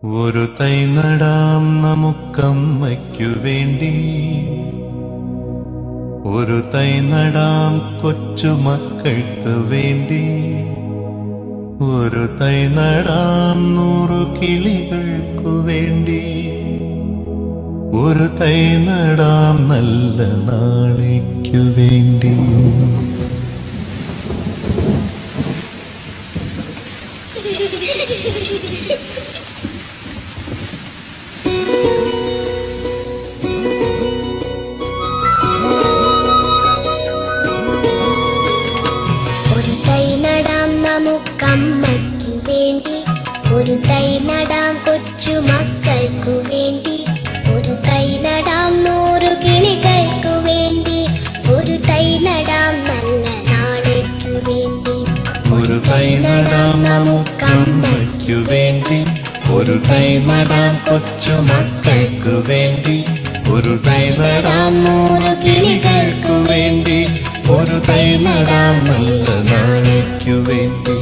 ഒരു തൈ നടാം നമുക്കമ്മയ്ക്കു വേണ്ടി, ഒരു തൈ നടാം കൊച്ചുമക്കൾക്ക് വേണ്ടി, ഒരു തൈ നടാം 100 കിളികൾക്കു വേണ്ടി, ഒരു തൈ നടാം നല്ല നാളേക്കു വേണ്ടി. ഒരു തൈ നടാം നമുക്കമ്മയ്ക്കു വേണ്ടി, ഒരു തൈ നടാം കൊച്ചുമക്കൾക്കു വേണ്ടി, ഒരു തൈ നടാം 100 കിളികൾക്കു വേണ്ടി, ഒരു തൈ നടാം നല്ല നാളേക്കു വേണ്ടി. ഒരു തൈ നടാം നമുക്കമ്മയ്ക്കു വേണ്ടി, ഒരു തൈ നടാം കൊച്ചുമക്കൾക്കു വേണ്ടി, ഒരു തൈ നടാം 100 കിളികൾക്കു വേണ്ടി, ഒരു തൈ നടാം നല്ല നാളേക്കു വേണ്ടി.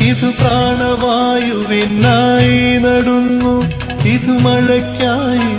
ഇത് പ്രാണവായുവിനായി നടുന്നു, ഇത് മഴയ്ക്കായി